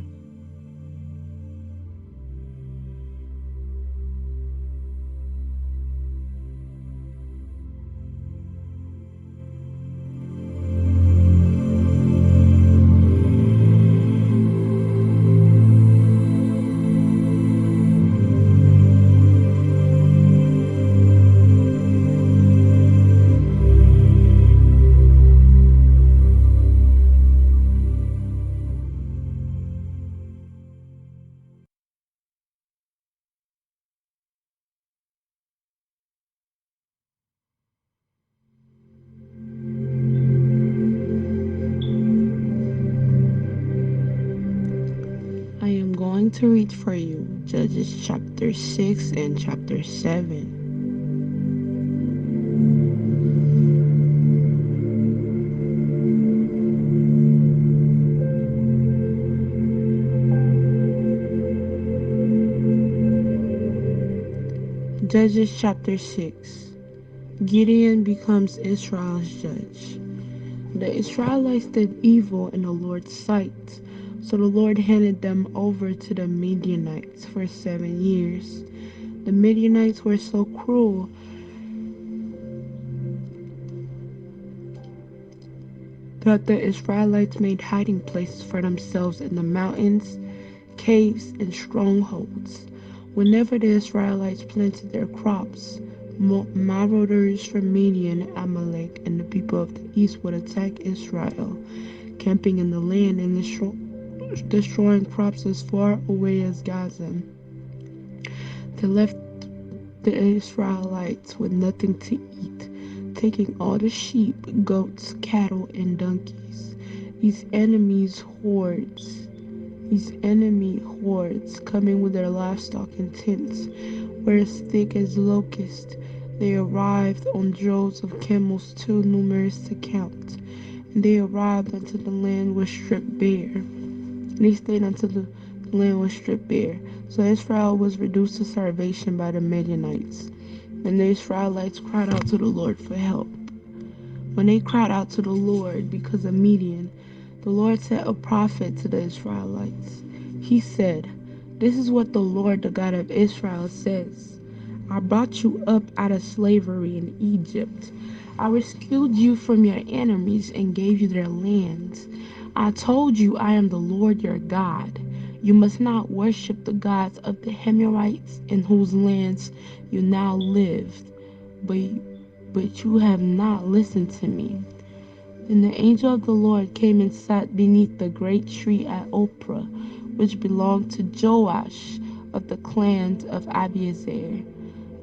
I am going to read for you Judges chapter 6 and chapter 7. Judges chapter 6. Gideon becomes Israel's judge. The Israelites did evil in the Lord's sight, so the Lord handed them over to the Midianites for 7 years. The Midianites were so cruel that the Israelites made hiding places for themselves in the mountains, caves, and strongholds. Whenever the Israelites planted their crops, marauders from Midian, Amalek, and the people of the east would attack Israel, camping in the land and destroying crops as far away as Gaza. They left the Israelites with nothing to eat, taking all the sheep, goats, cattle, and donkeys. These enemy hordes, coming with their livestock and tents, were as thick as locusts. They arrived on droves of camels too numerous to count, and they arrived until the land was stripped bare. They stayed until the land was stripped bare. So Israel was reduced to starvation by the Midianites, and the Israelites cried out to the Lord for help. When they cried out to the Lord because of Midian, the Lord sent a prophet to the Israelites. He said, "This is what the Lord, the God of Israel, says. I brought you up out of slavery in Egypt. I rescued you from your enemies and gave you their lands. I told you I am the Lord your God. You must not worship the gods of the Hemorites in whose lands you now live, but you have not listened to me." Then the angel of the Lord came and sat beneath the great tree at Ophrah, which belonged to Joash of the clan of Abiezer.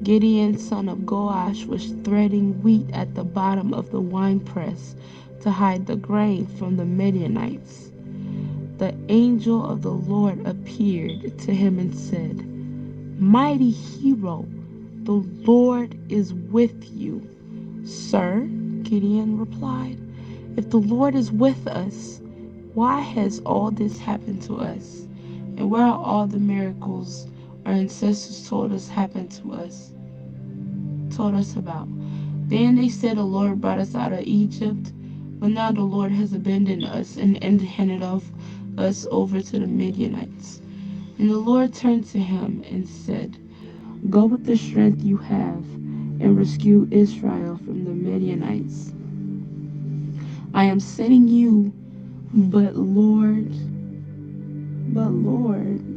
Gideon, son of Joash, was threading wheat at the bottom of the winepress to hide the grain from the Midianites. The angel of the Lord appeared to him and said, "Mighty hero, "The Lord is with you." "Sir," Gideon replied, "if the Lord is with us, why has all this happened to us? And where are all the miracles our ancestors told us about?" Then they said, "The Lord brought us out of Egypt, but now the Lord has abandoned us and handed off us over to the Midianites." And the Lord turned to him and said, "Go with the strength you have and rescue Israel from the Midianites. I am sending you." "But Lord,"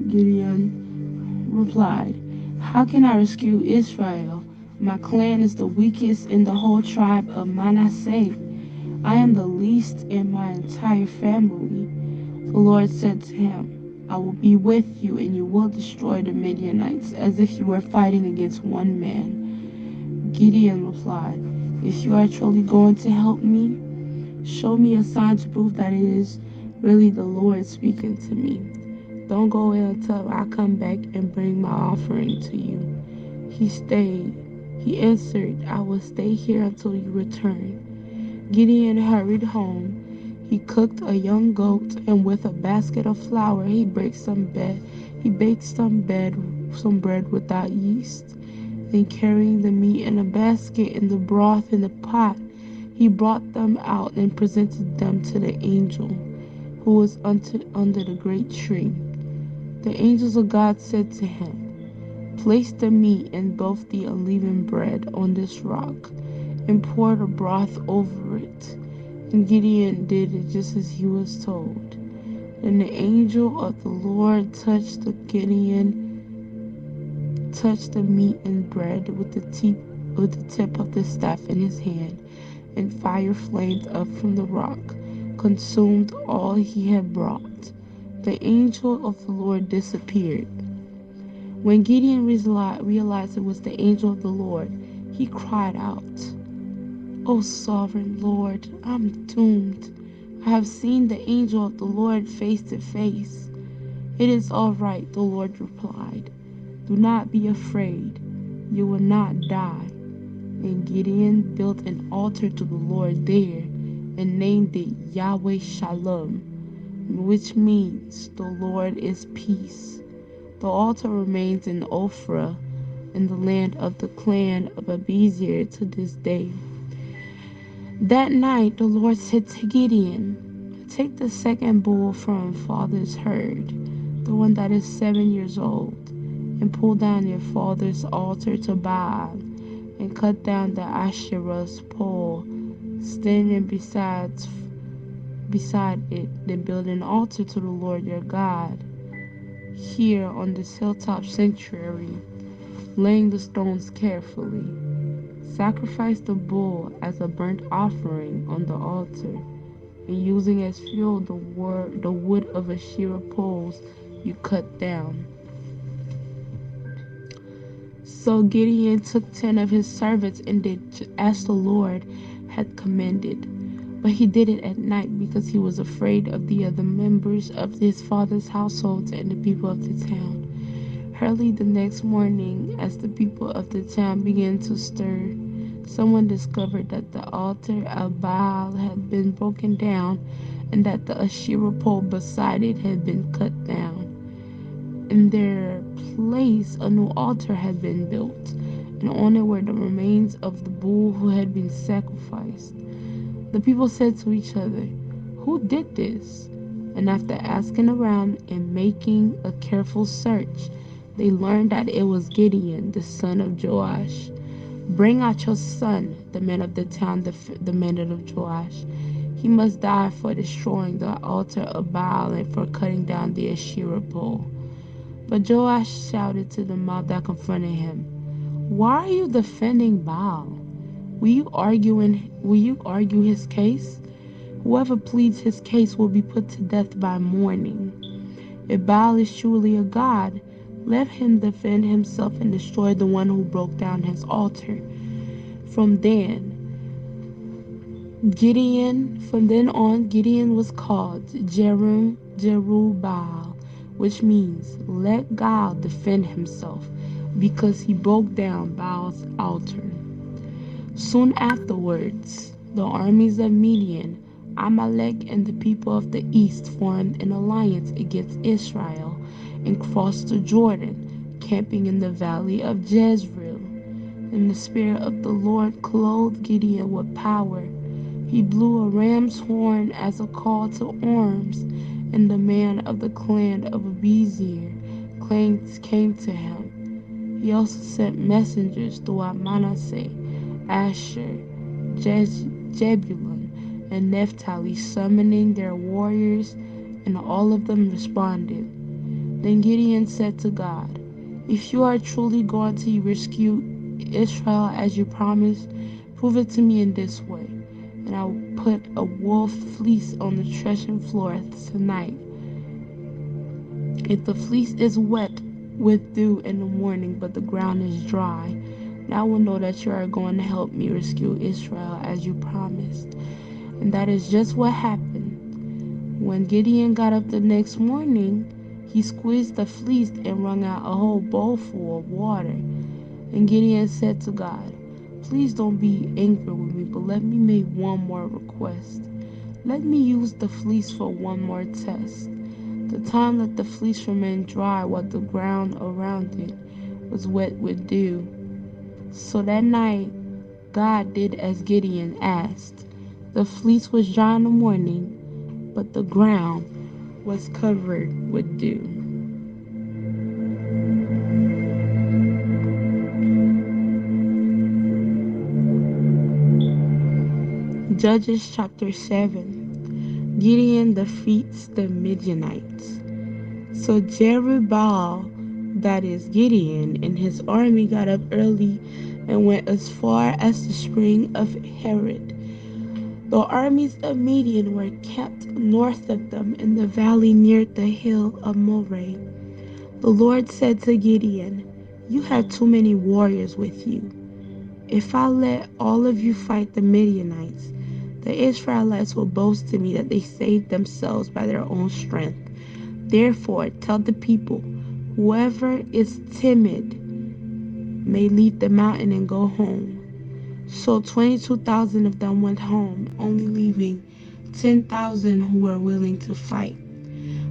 Gideon replied, "how can I rescue Israel? My clan is the weakest in the whole tribe of Manasseh. I am the least in my entire family." The Lord said to him, "I will be with you, and you will destroy the Midianites as if you were fighting against one man." Gideon replied, "If you are truly going to help me, show me a sign to prove that it is really the Lord speaking to me. Don't go away until I come back and bring my offering to you." He answered, "I will stay here until you return." Gideon hurried home. He cooked a young goat, and with a basket of flour, he baked some bread without yeast. Then, carrying the meat in a basket and the broth in a pot, he brought them out and presented them to the angel who was under the great tree. The angels of God said to him, "Place the meat and both the unleavened bread on this rock, and pour the broth over it." And Gideon did it just as he was told. Then the angel of the Lord touched the meat and bread with the tip of the staff in his hand, and fire flamed up from the rock, consumed all he had brought. The angel of the Lord disappeared. When Gideon realized it was the angel of the Lord, he cried out, "O sovereign Lord, I'm doomed. I have seen the angel of the Lord face to face." "It is all right," the Lord replied. "Do not be afraid. You will not die." And Gideon built an altar to the Lord there and named it Yahweh Shalom, which means "the Lord is peace." The altar remains in Ophrah in the land of the clan of Abiezer to this day. That night the Lord said to Gideon, "Take the second bull from father's herd, the one that is 7 years old, and pull down your father's altar to Baal, and cut down the Asherah's pole standing beside it. Then build an altar to the Lord your God here on this hilltop sanctuary, laying the stones carefully. Sacrifice the bull as a burnt offering on the altar, and using as fuel the wood of Asherah poles you cut down." So Gideon took 10 of his servants and did as the Lord had commanded. But he did it at night because he was afraid of the other members of his father's household and the people of the town. Early the next morning, as the people of the town began to stir, someone discovered that the altar of Baal had been broken down and that the Asherah pole beside it had been cut down. In their place, a new altar had been built, and on it were the remains of the bull who had been sacrificed. The people said to each other, "Who did this?" And after asking around and making a careful search, they learned that it was Gideon, the son of Joash. "Bring out your son," the men of the town demanded of Joash. "He must die for destroying the altar of Baal and for cutting down the Asherah pole." But Joash shouted to the mob that confronted him, "Why are you defending Baal? Will you argue his case? Whoever pleads his case will be put to death by morning. If Baal is truly a god, let him defend himself and destroy the one who broke down his altar." From then on, Gideon was called Jerubbaal, which means "let God defend himself." because he broke down Baal's altar. Soon afterwards, the armies of Midian, Amalek, and the people of the east formed an alliance against Israel and crossed the Jordan, camping in the valley of Jezreel. And the Spirit of the Lord clothed Gideon with power. He blew a ram's horn as a call to arms, and the man of the clan of Abiezer came to him. He also sent messengers throughout Manasseh, Asher, Jebulun, and Naphtali, summoning their warriors, and all of them responded. Then Gideon said to God, "If you are truly going to rescue Israel as you promised, prove it to me in this way, and I will put a wool fleece on the threshing floor tonight. If the fleece is wet with dew in the morning, but the ground is dry, then I will know that you are going to help me rescue Israel as you promised." And that is just what happened. When Gideon got up the next morning, he squeezed the fleece and wrung out a whole bowl full of water. And Gideon said to God, "Please don't be angry with me, but let me make one more request. Let me use the fleece for one more test. The time let the fleece remain dry while the ground around it was wet with dew." So that night, God did as Gideon asked. The fleece was dry in the morning, but the ground was covered with dew. Judges chapter 7. Gideon defeats the Midianites. So Jerubbaal, that is Gideon, and his army got up early and went as far as the spring of Harod. The armies of Midian were camped north of them in the valley near the hill of Moreh. The Lord said to Gideon, "You have too many warriors with you. If I let all of you fight the Midianites, the Israelites will boast to me that they saved themselves by their own strength. Therefore, tell the people, whoever is timid may leave the mountain and go home." So 22,000 of them went home, only leaving 10,000 who were willing to fight.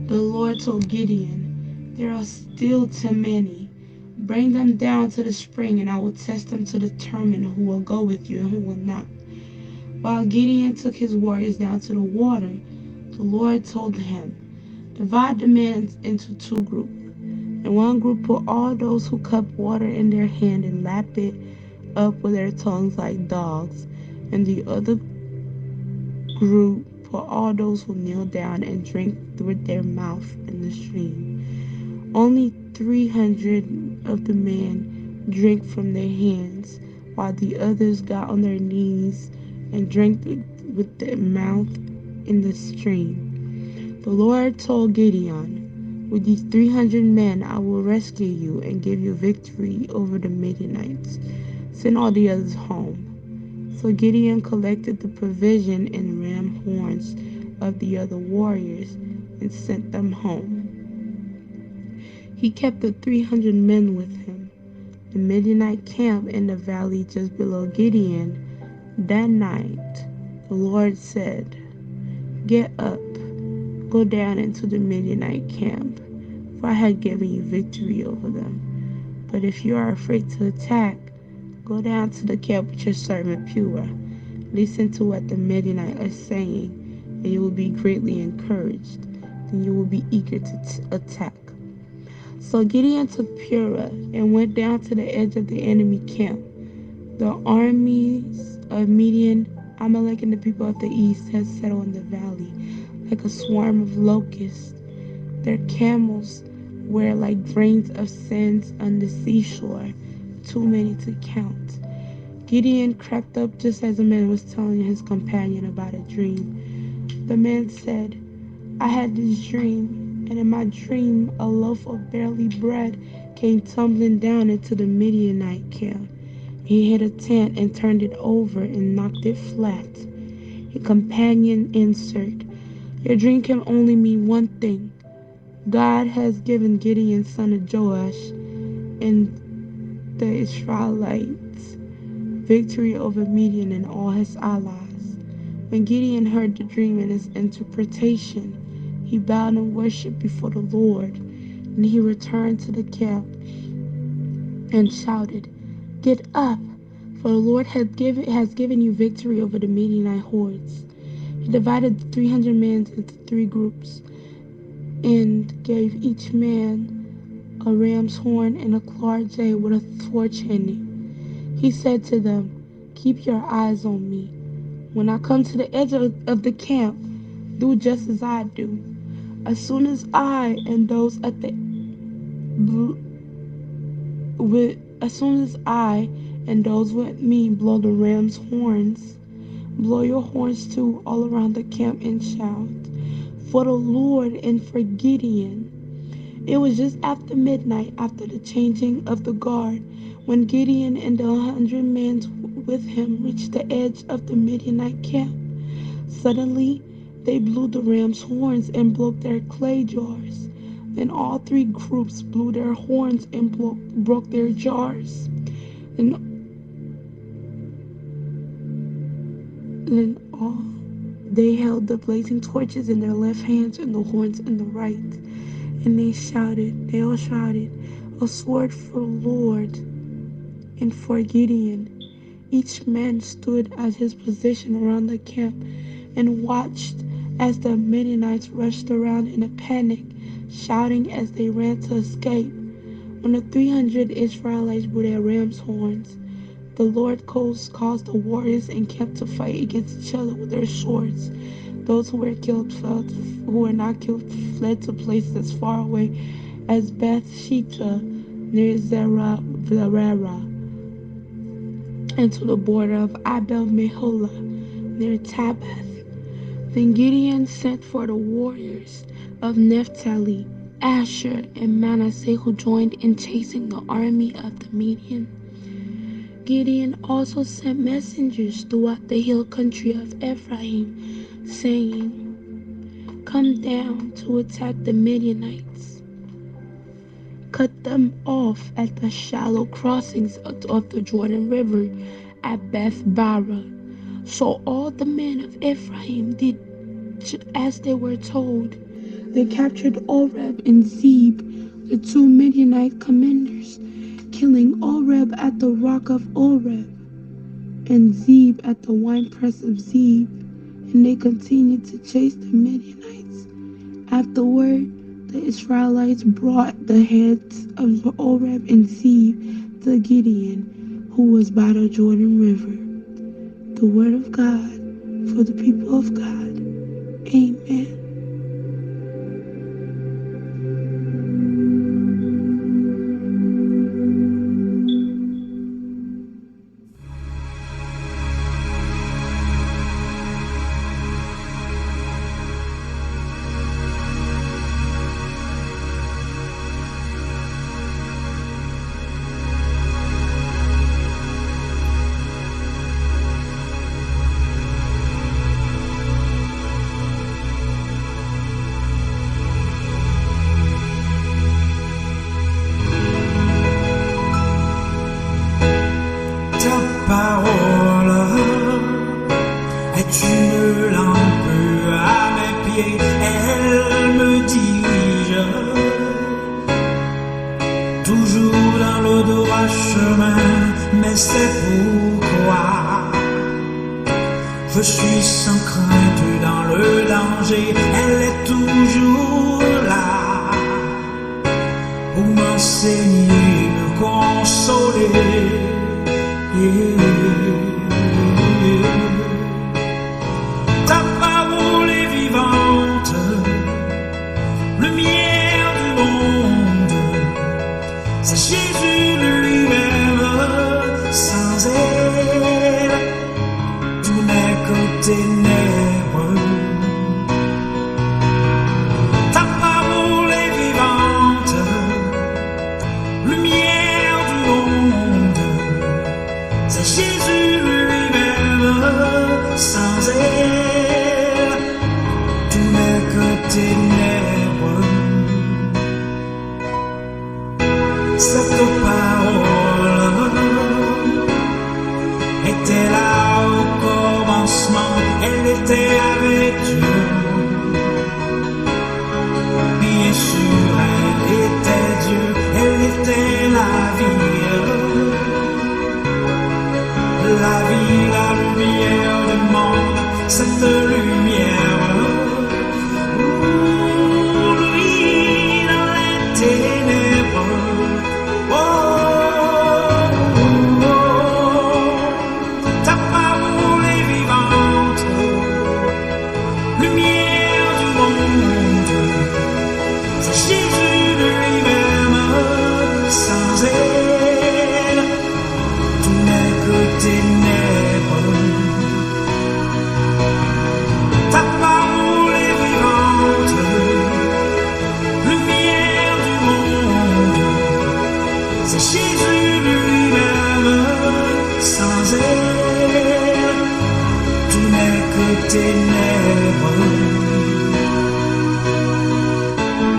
The Lord told Gideon, "There are still too many. Bring them down to the spring, and I will test them to determine who will go with you and who will not." While Gideon took his warriors down to the water, the Lord told him, "Divide the men into two groups. In one group put all those who cup water in their hand and lap it up with their tongues like dogs. And the other group put all those who kneel down and drink with their mouth in the stream. Only 300 of the men drank from their hands, while the others got on their knees and drank with their mouth in the stream." The Lord told Gideon, "With these 300 men I will rescue you and give you victory over the Midianites. Send all the others home." So Gideon collected the provision and ram horns of the other warriors and sent them home. He kept the 300 men with him. The Midianite camp in the valley just below Gideon. That night, the Lord said, "Get up, go down into the Midianite camp, for I had given you victory over them. But if you are afraid to attack, go down to the camp with your servant Purah. Listen to what the Midianites are saying, and you will be greatly encouraged. Then you will be eager to attack." So Gideon took Purah and went down to the edge of the enemy camp. The armies of Midian, Amalek, and the people of the east had settled in the valley like a swarm of locusts. Their camels were like grains of sand on the seashore, too many to count. Gideon crept up just as the man was telling his companion about a dream. The man said, "I had this dream, and in my dream a loaf of barley bread came tumbling down into the Midianite camp. He hit a tent and turned it over and knocked it flat." His companion answered, "Your dream can only mean one thing. God has given Gideon son of Joash and the Israelites victory over Midian and all his allies. When Gideon heard the dream and its interpretation, he bowed and worshipped before the Lord, and he returned to the camp and shouted, "Get up, for the Lord has given you victory over the Midianite hordes." He divided the 300 men into 3 groups and gave each man a ram's horn and a clawed jay with a torch in it. He said to them, "Keep your eyes on me. When I come to the edge of the camp, do just as I do. As soon as I and those with me blow the ram's horns, blow your horns too all around the camp and shout, 'For the Lord and for Gideon.'" It was just after midnight, after the changing of the guard, when Gideon and the 100 men with him reached the edge of the Midianite camp. Suddenly, they blew the ram's horns and broke their clay jars. Then all 3 groups blew their horns and broke their jars. Then they held the blazing torches in their left hands and the horns in the right. And they all shouted, "A sword for the Lord and for Gideon." Each man stood at his position around the camp and watched as the Midianites rushed around in a panic, shouting as they ran to escape. When the 300 Israelites blew their ram's horns, the Lord caused the warriors in camp to fight against each other with their swords. Those who were not killed fled to places as far away as Beth-Shittah near Zerah and to the border of Abel-Meholah near Tabbath. Then Gideon sent for the warriors of Naphtali, Asher, and Manasseh who joined in chasing the army of the Midian. Gideon also sent messengers throughout the hill country of Ephraim, saying, "Come down to attack the Midianites. Cut them off at the shallow crossings of the Jordan River at Beth-barah." So all the men of Ephraim did as they were told. They captured Oreb and Zeb, the 2 Midianite commanders, killing Oreb at the rock of Oreb and Zeb at the winepress of Zeb. And they continued to chase the Midianites. Afterward, the Israelites brought the heads of Oreb and Zeb to Gideon, who was by the Jordan River. The word of God for the people of God. Amen. Elle me dirige toujours dans le droit chemin, mais c'est pourquoi je suis sans crainte dans le danger. Elle est toujours là pour m'enseigner, me consoler. Ta parole est vivante, lumière du monde. C'est Jésus lui-même. Sans elle, tout n'est que ténèbres. Ta parole est vivante, lumière du monde. C'est Jésus lui-même. Sans elle, tout n'est que ténèbres. Cette parole c'est Jésus lui-même. Sans elle, tout n'est que ténèbres.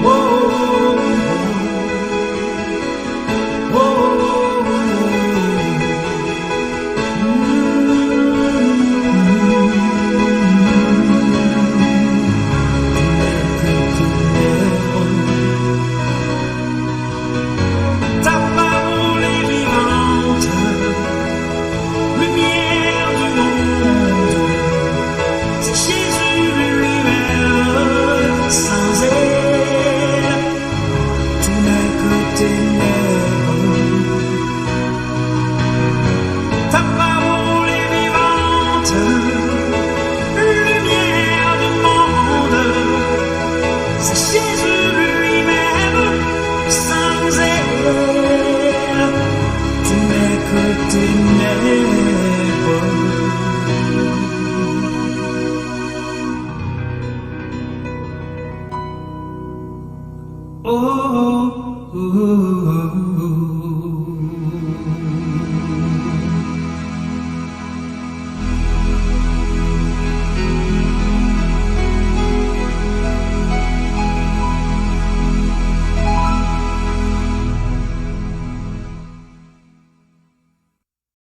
Oh, oh, oh, oh, ta parole est vivante, lumière du monde, c'est Jésus lui-même. Sans elle, tout n'est que ténèbres. Ta parole est vivante, lumière du monde, c'est Jésus lui-même. Sans elle, tout n'est que ténèbres. Oh, oh, oh, oh.